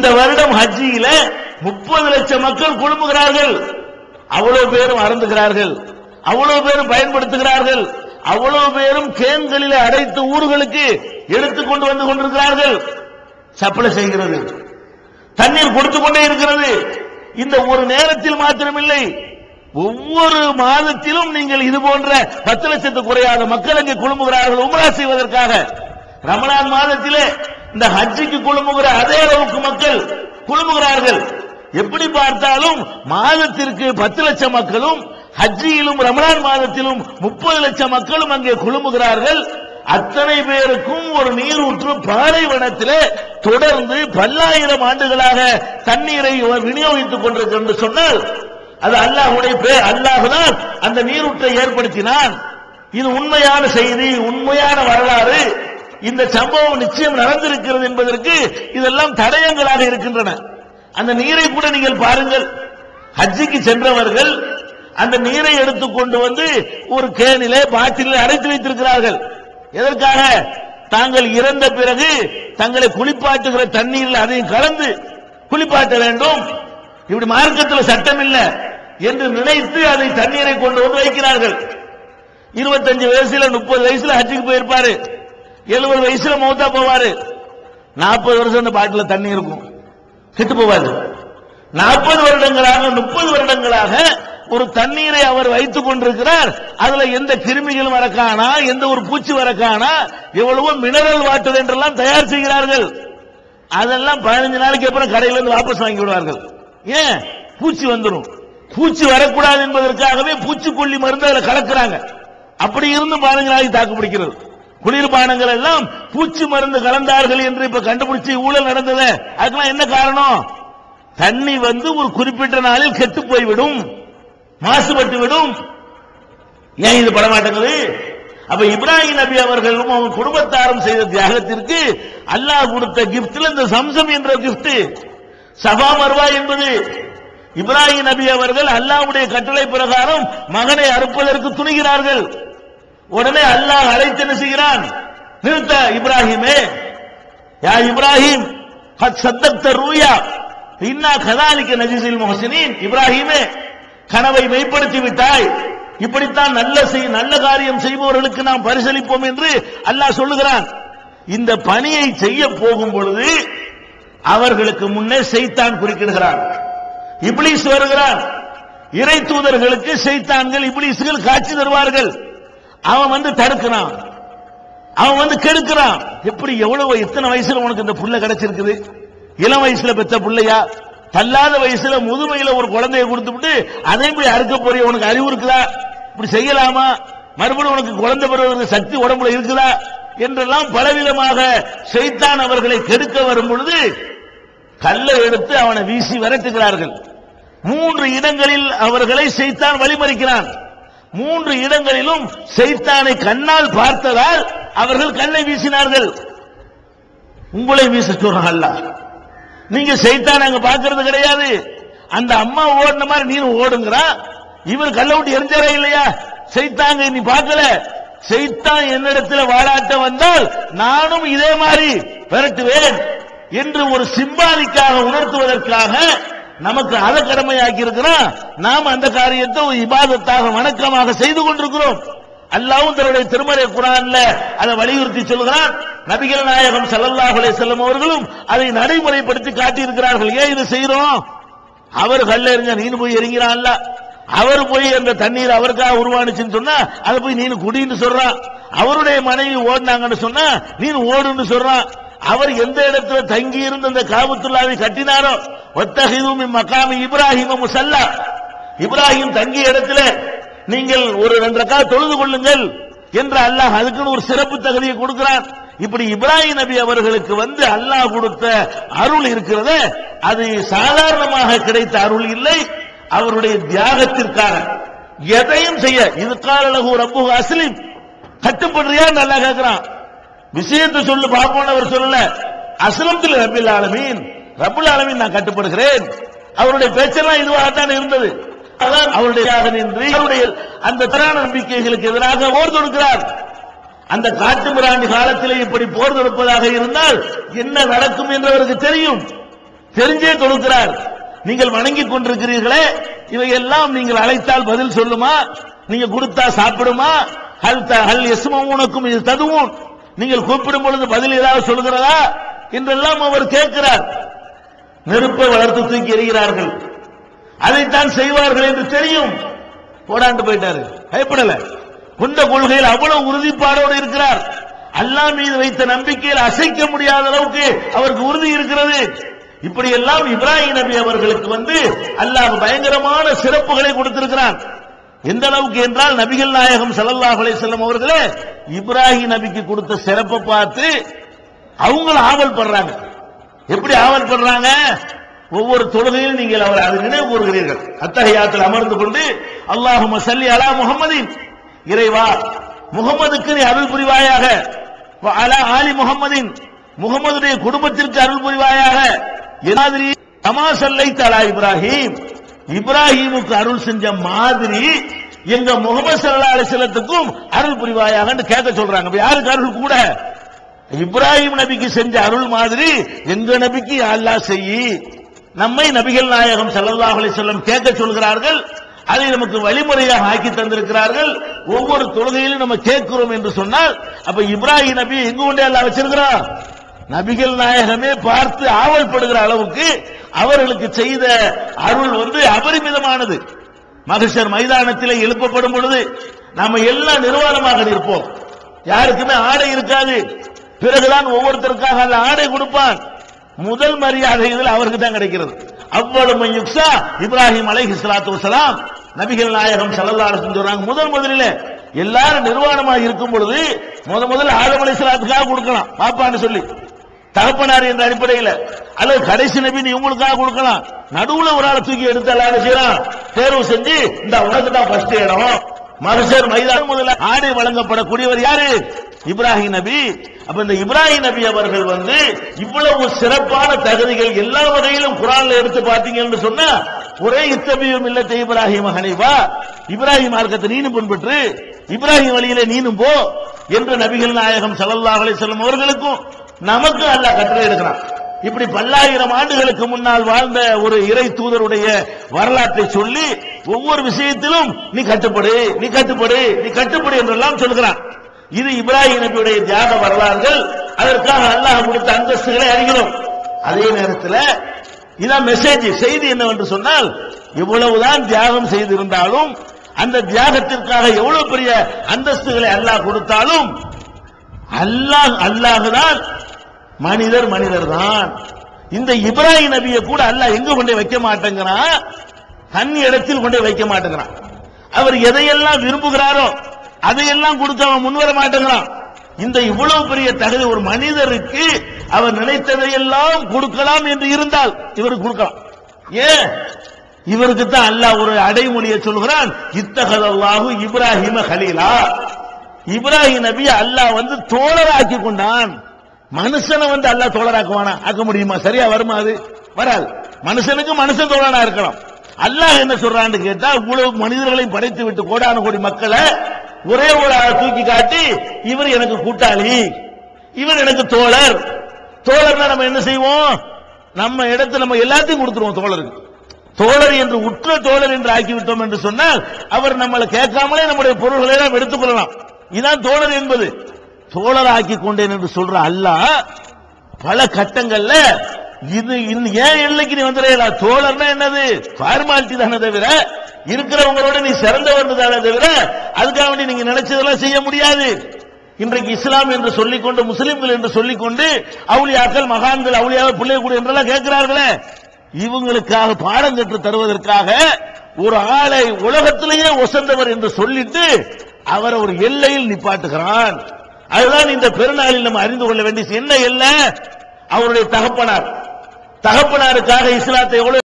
இந்த வருடம் ஹஜ்ஜியில 30 லட்சம் மக்கள் குழுமுகிறார்கள். அவ்வளவு பேரும் அருந்துகிறார்கள், அவ்வளவு பேரும் பயன்படுத்துகிறார்கள், அவ்வளவு பேரும் கேன்களில் அடைத்து ஊர்களுக்கு எடுத்துக்கொண்டு வந்து கொண்டிருக்கிறார்கள். சப்ளை செய்கிறது, தண்ணீர் கொடுத்து கொண்டே இருக்கிறது. இந்த ஒரு நேரத்தில் மாத்திரமில்லை, ஒவ்வொரு மாதத்திலும் நீங்கள் இது போன்ற 10 லட்சத்துக்கு குறையாத மக்கள் அங்கே குழுமுகிறார்கள் உம்ரா செய்வதற்காக. ரமலான் மாதத்திலே இந்த ஹஜ்ஜிக்கு குழுமுகிற அதே அளவுக்கு மக்கள் குழுமுகிறார்கள். எப்படி பார்த்தாலும் மாதத்திற்கு 10 லட்சம் மக்களும், ஹஜ்ஜியிலும் ரமலான் மாதத்திலும் 30 லட்சம் மக்களும் அங்கே குழுமுகிறார்கள். அத்தனை பேருக்கும் ஒரு நீரூற்று பாலைவனத்திலே தொடர்ந்து பல்லாயிரம் ஆண்டுகளாக தண்ணீரை விநியோகித்துக் கொண்டிருக்கிறது என்று சொன்னால் அது அல்லாஹ்வுடைய அல்லாஹ்தான் அந்த நீரூற்றை ஏற்படுத்தினான். இது உண்மையான செய்தி, உண்மையான வரலாறு. இந்த சம்பவம் நிச்சயம் நடந்திருக்கிறது என்பதற்கு இதெல்லாம் தடயங்களாக இருக்கின்றன. அந்த நீரை கூட நீங்கள் பாருங்கள், ஹஜ்ஜிக்கு சென்றவர்கள் அந்த நீரை எடுத்துக்கொண்டு வந்து ஒரு கேனிலே பாட்டிலே அடைத்து வைத்திருக்கிறார்கள். எதற்காக? தாங்கள் இறந்த பிறகு தங்களை குளிப்பாட்டுகிற தண்ணீரில் அதையும் கலந்து குளிப்பாட்ட வேண்டும். இப்படி மார்க்கத்தில் சட்டம் இல்லை என்று நினைத்து அதை தண்ணீரை கொண்டு வந்து வைக்கிறார்கள். 25 வயசுல 30 வயசுல ஹஜ்ஜுக்கு போயிருப்பாரு, 70 வயசுல மௌத்தா போவாரு. 40 வருஷம் அந்த பாட்டில தண்ணி இருக்கும், கெட்டு போவாரு. 40 வருடங்களாக 30 வருடங்களாக ஒரு தண்ணீரை அவர் வைத்துக் கொண்டிருக்கிறார். அதுல எந்த கிருமிகளும் வரக்கானா, எந்த ஒரு பூச்சி வரக்கானா, எவ்வளவோ மினரல் வாட்டர் என்றெல்லாம் தயார் செய்கிறார்கள். அதெல்லாம் 15 நாளைக்கு அப்புறம் கடையில இருந்து வாபஸ் வாங்கி விடுவார்கள். ஏன்? பூச்சி வந்துடும். பூச்சி வரக்கூடாது என்பதற்காகவே பூச்சிக்கொல்லி மருந்து அதில் கலக்கிறாங்க. அப்படி இருந்து 15 நாளைக்கு தாக்கு பிடிக்கிறது. குளிர்பானங்கள் எல்லாம் பூச்சி மருந்து கலந்தார்கள் என்று இப்ப கண்டுபிடிச்சு ஊழல் நடந்தது. அதுக்கெல்லாம் என்ன காரணம்? தண்ணி வந்து ஒரு குறிப்பிட்ட நாளில் கெட்டு போய்விடும், மாசுபட்டு விடும். ஏன் இது படமாட்டேங்குது? அப்ப இப்ராஹிம் நபி அவர்களும் அவங்க குடும்பத்தாரும் செய்த தியாகத்திற்கு அல்லாஹ் கொடுத்த கிஃப்ட்ல இந்த சம்சம் என்ற கிஃப்ட், சஃபா மர்வா என்பது. இப்ராஹிம் நபி அவர்கள் அல்லாஹ்வுடைய கட்டளை பிரகாரம் மகனை அறுப்பதற்கு துணிகிறார்கள். உடனே அல்லாஹ் அழைத்து என்ன செய்கிறான்? நிறுத்த இப்ராஹிமே, யா இப்ராஹிம் கத் சத்தக்த ரூயா இன்னா கதாலிக நஜிஸில் முஹ்சினீன். இப்ராஹிமே, கனவை மெய்ப்படுத்தி விட்டாய், இப்படித்தான் நல்ல காரியம் செய்பவர்களுக்கு நாம் பரிசளிப்போம் என்று அல்லாஹ் சொல்லுகிறான். இந்த பணியை செய்ய போகும் பொழுது அவர்களுக்கு முன்னே ஷைத்தான் குறுக்கிடுகிறான், இப்லீஸ் வருகிறான். இறை தூதர்களுக்கு ஷைத்தான்கள், இப்லீஸ்கள் காட்சி தருவார்கள். அவன் வந்து தடுக்கிறான், அவன் வந்து கெடுக்கிறான். எப்படி எத்தனை வயசுல உனக்கு இந்த புள்ள கிடைச்சிருக்குது? இளம் வயசுல பெற்ற புள்ளையா? தள்ளாத வயசுல முதுமையில ஒரு குழந்தையை கொடுத்துட்டு அதை போய் அறுக்க போறிய? உனக்கு அறிவு இருக்குதா? இப்படி செய்யலாமா? மறுபடியும் உனக்கு குழந்தை பெறுவதற்கு சக்தி உடம்புல இருக்குதா? என்றெல்லாம் பலவிதமாக ஷைத்தான் அவர்களை கெடுக்க வரும் பொழுது கல்லை எடுத்து அவனை வீசி விரட்டுகிறார்கள். 3 இடங்களில் அவர்களை ஷைத்தான் வழிமறிக்கிறான். 3 இடங்களிலும் ஷைத்தானை கண்ணால் பார்த்ததால் அவர்கள் கல்லை வீசினார்கள். உங்களை வீச சொல்றாங்க அல்லாஹ். நீங்க ஷைத்தான் அங்க பார்க்கிறது கிடையாது. அந்த அம்மா ஓடின மாதிரி நீ ஓடுங்கிறா. இவர் கல்லை விட்டு எரிஞ்சாரா இல்லையா? ஷைத்தாங்க நீ பார்க்கல. ஷைத்தான் என்னிடத்தில் வாழாட்ட வந்தால் நானும் இதே மாதிரி விரட்டுவேன் என்று ஒரு சிம்பாலிக்காக உணர்த்துவதற்காக நமக்கு அதை கடமையாக்கி இருக்கிறோம். நாம் அந்த காரியத்தை ஒரு இபாதத்தாக வணக்கமாக செய்து கொண்டிருக்கிறோம். அல்லாஹ்வும் தன்னுடைய திருமறை குர்ஆன்ல அதை வலியுறுத்தி சொல்கிறான். நபிகள் நாயகம் ஸல்லல்லாஹு அலைஹி வஸல்லம் அவர்களும் அதை நடைமுறைப்படுத்தி காட்டி இருக்கிறார்கள். ஏன் இது செய்யறோம்? அவர் கல்ல எறிஞ்சா நீனு போய் எறிங்கிறான்ல, அவர் போய் அந்த தண்ணீர் அவருக்காக உருவானுச்சுன்னு சொன்னா அதை போய் நீனு குடின்னு சொல்றான். அவருடைய மனைவி ஓடினாங்கன்னு சொன்னா நீனு ஓடுன்னு சொல்றான். அவர் எந்த இடத்துல தங்கி இருந்து அந்த காபத்துல்லாவை கட்டினாரோ, வத்தஹிது மின் மகாமி இப்ராஹிம் முஸல்லா, இப்ராஹிம் தங்கிய இடத்துல நீங்கள் ஒரு 2 ரக்காத் தொழுது கொள்ளுங்கள் என்று அல்லாஹ் அதுக்குன்னு ஒரு சிறப்பு தகுதியை கொடுக்கிறான். இப்படி இப்ராஹிம் நபி அவர்களுக்கு வந்து அல்லாஹ் கொடுத்த அருள் இருக்கிறது, அது சாதாரணமாக கிடைத்த அருள் இல்லை. அவருடைய தியாகத்திற்காக எதையும் செய்ய இது காலலகு ரப்புஹு அஸ்லிம், கட்டுப்படுறியா நல்லா கேட்கிறான். விஷயத்தை சொல்லு பாப்போம் அவர் சொல்லல. அஸ்லம்துல் ரப்பில் ஆலமீன், ரப்புல் ஆலமீன் நான் கட்டுப்படுகிறேன். அவருடைய பேச்செல்லாம் இதுவாகத்தான் இருந்தது. அதான் அவருடைய அந்த திராண நம்பிக்கைகளுக்கு எதிராக போர் தொடுக்கிறார். அந்த காட்டு மிராண்டி காலத்திலே இப்படி போர் தொடுப்பதாக இருந்தால் என்ன நடக்கும் என்று அவருக்கு தெரியும். தெரிஞ்சே தொழுகிறார். நீங்கள் வணங்கிக் கொண்டிருக்கிறீர்களே, இவையெல்லாம் நீங்கள் அழைத்தால் பதில் சொல்லுமா? நீங்க கொடுத்தா சாப்பிடுமா? ஹல் யஸ்மஊனக்கும் இது ததுவும், நீங்கள் கூப்பிடும் பொழுது பதில் ஏதாவது சொல்கிறதா என்றெல்லாம் அவர் கேட்கிறார். நெருப்பை வளர்த்து தூக்கி எறிகிறார்கள். அதைத்தான் செய்வார்கள் என்று தெரியும். போடாண்டு போயிட்டாரு, பயப்படல. கொண்ட கொள்கையில் அவ்வளவு உறுதிப்பாடோடு இருக்கிறார். அல்லாஹ் மீது வைத்த நம்பிக்கையில் அசைக்க முடியாத அளவுக்கு அவருக்கு உறுதி இருக்கிறது. இப்படி எல்லாம் இப்ராஹிம் நபி அவர்களுக்கு அல்லாஹ் பயங்கரமான சிறப்புகளை கொடுத்திருக்கிறான். எந்த அளவுக்கு என்றால், நபிகள் நாயகம் ஸல்லல்லாஹு அலைஹி வஸல்லம் அவர்களே இப்ராஹிம் நபிக்கு கொடுத்த சிறப்பை பார்த்து அவங்க ஆவல் படுறாங்க. எப்படி ஆவல் படுறாங்க? ஒவ்வொரு தொழுகையிலும் நீங்கள் அவர் அதை நினைவு கூறுகிறீர்கள். அத்தஹியாத்தில் அமர்ந்து கொண்டு அல்லாஹும்ம ஸல்லி அலா முஹம்மதின், இறைவா முகமதுக்கு நீ அருள் புரிவாயாக, அலா ஆலி முஹம்மதின், முகமதுடைய குடும்பத்திற்கு அருள் புரிவாயாக, மாதிரி கமா ஸல்லைத அலா இப்ராஹிம், இப்ராஹிமுக்கு அருள் செஞ்ச மாதிரி எங்க முகமது ஸல்லல்லாஹு அலைஹி வஸல்லத்துக்கும் அருள் புரிவாயாக கேட்க சொல்றாங்க. யாருக்கு அருள் கூட? இப்ராஹிம் நபிக்கு செஞ்ச அருள் மாதிரி எங்க நபிக்கு அல்லாஹ் செய்யி. நம்மை நபிகள் நாயகம் ஸல்லல்லாஹு அலைஹி வஸல்லம் கேட்க சொல்கிறார்கள். அதை நமக்கு வழிமுறையாக ஆக்கி தந்திருக்கிறார்கள். ஒவ்வொரு தொழுகையிலும் நம்ம கேட்கிறோம் என்று சொன்னால், அப்ப இப்ராஹிம் நபி எங்க கொண்டே அல்லாஹ் வச்சிருக்கிறான்? நபிகள் நாயகமே பார்த்து ஆவல்படுகிற அளவுக்கு அவர்களுக்கு செய்த அருள் அபரிமிதமானது. மஹ்ஷர் மைதானத்தில் எழுப்பப்படும் பொழுது நாம எல்லாம் நிர்வாணமாக இருப்போம். யாருக்குமே ஆடை இருக்காது. பிறகுதான் ஒவ்வொருத்தருக்காக அந்த ஆடை கொடுப்பான். முதல் மரியாதை இதில் அவருக்கு தான் கிடைக்கிறது. அவ்வளவு யுக்ஸா இப்ராஹிம் அலைஹிஸ்ஸலாத்து வஸலாம் நபிகள் நாயகம் ஸல்லல்லாஹு அலைஹி வஸல்லம் சொல்றாங்க, முதல்ல எல்லாரும் நிர்வாணமாக இருக்கும் பொழுது முதல்ல ஆதம் அலைஹிஸ்ஸலாத்துக்காக கொடுக்கலாம் பாப்பான்னு சொல்லி, தகப்பனார் என்ற அடிப்படையில், அல்லது கடைசி நபி நீ உங்களுக்காக கொடுக்கலாம். நடுவுல ஒரு ஆளை தூக்கி எடுத்து எல்லாரும் செய்யலாம், தேர்வு செஞ்சு இந்த உனக்கு தான் ஃபர்ஸ்ட் இடம். மஹ்ஷர் மைதானம் முதல்ல ஆடை வழங்கப்படக்கூடியவர் யாரு? இப்ராஹிம் நபி. அப்ப இந்த இப்ராஹிம் நபி அவர்கள் இவ்வளவு சிறப்பான தகுதிகள் எல்லா வகையிலும் குர்ஆன்ல எடுத்து பார்த்தீங்கன்னு சொன்னா, ஒரே இத்தபியு மில்லத்தை இப்ராஹிம் ஹனீஃபா, இப்ராஹிம் மார்க்கத்தை நீனும் பின்பற்று, இப்ராஹிம் வழியிலே நீனும் போ என்று நபிகள் நாயகம் ஸல்லல்லாஹு அலைஹி வஸல்லம் அவர்களுக்கும் நமக்கு அல்லாஹ் கட்டளை எடுக்கிறான். இப்படி பல்லாயிரம் ஆண்டுகளுக்கு முன்னால் வாழ்ந்த ஒரு இறை தூதருடைய வரலாற்றை சொல்லி ஒவ்வொரு விஷயத்திலும் நீ கட்டுப்படு, நீ கட்டுப்படு, நீ கட்டுப்படு என்றெல்லாம் சொல்கிறான். இது இப்ராஹிம் நபியுடைய தியாக வரலாறுகள். அதற்காக அல்லாஹ் கொடுத்த அந்தஸ்துகளை அறிகிறோம். அதே நேரத்தில் இதான் மெசேஜ், செய்தி என்னவென்று சொன்னால், எவ்வளவுதான் தியாகம் செய்திருந்தாலும், அந்த தியாகத்திற்காக எவ்வளவு பெரிய அந்தஸ்துகளை அல்லாஹ் கொடுத்தாலும், அல்லாஹ் தான், மனிதர் தான். இந்த இப்ராஹிம் நபியை கூட அல்லாஹ் எங்க கொண்டே வைக்க மாட்டேங்கிறான், தன் இடத்தில் கொண்டே வைக்க மாட்டேங்கிறான். அவர் எதையெல்லாம் விரும்புகிறாரோ அதையெல்லாம் கொடுத்து அவன் முன்வர மாட்டேங்கிறான். இந்த இவ்வளவு பெரிய தகுதி ஒரு மனிதருக்கு அவர் நினைத்ததையெல்லாம் கொடுக்கலாம் என்று இருந்தால் இவருக்கு கொடுக்கலாம். ஏன்? இவருக்கு தான் அல்லாஹ் ஒரு அடைமொழியை சொல்கிறான், இத்தகதல்லாஹு இப்ராஹிம கலீலா. இப்ராஹிம் நபி அல்லாஹ் தோழராக்கி கொண்டான். மனுஷனை அல்லாஹ் தோழராக்குவானா? ஆக்க முடியுமா? சரியா வருமா? அது வராது. மனுஷனுக்கு மனுஷன் தோழனா இருக்கலாம். அல்லாஹ் என்ன சொல்றான்னு கேட்டா, இவ்வளவு மனிதர்களையும் படைத்து விட்டு கோடான கோடி மக்களை ஒரே ஒரு தூக்கி காட்டி, இவர் எனக்கு கூட்டாளி, இவர் எனக்கு தோழர். தோழர்னா நம்ம என்ன செய்வோம்? நம்ம இடத்துல நம்ம எல்லாத்தையும் கொடுத்துருவோம் தோழருக்கு. தோழர் என்று உற்ற தோழர் என்று ஆக்கிவிட்டோம் என்று சொன்னால், அவர் நம்மளை கேட்காமலே நம்முடைய பொருள்களை எல்லாம் எடுத்துக் கொள்ளலாம். இதுதான் தோழர் என்பது. தோழர் ஆக்கி கொண்டேன் என்று சொல்ற அல்லாஹ் பல கட்டங்கள்ல இது ஏன் எல்லைக்கு நீ வந்துடா? தோழர்னா என்னது? ஃபார்மாலிட்டி தானே தவிர, இருக்கிறவங்களோட நீ சிறந்தவர் தானே தவிர, அதுக்காக வேண்டி நீங்க நினைச்சதெல்லாம் செய்ய முடியாது. இன்றைக்கு இஸ்லாம் என்று சொல்லிக்கொண்டு, முஸ்லிம்கள் என்று சொல்லிக்கொண்டு, அவுலியாக்கள் மகான்கள் அவுலியாவை பிள்ளை கூட என்றெல்லாம் கேட்கிறார்களே, இவங்களுக்காக பாடம் கற்று தருவதற்காக ஒரு ஆளை உலகத்திலேயே ஒசந்தவர் என்று சொல்லிட்டு அவரை ஒரு எல்லையில் நிப்பாட்டுகிறான். அதுதான் இந்த பெருநாளில் நம்ம அறிந்து கொள்ள வேண்டிய என்ன எல்லை? அவருடைய தகப்பனாருக்காக இஸ்லாத்தை எவ்வளவு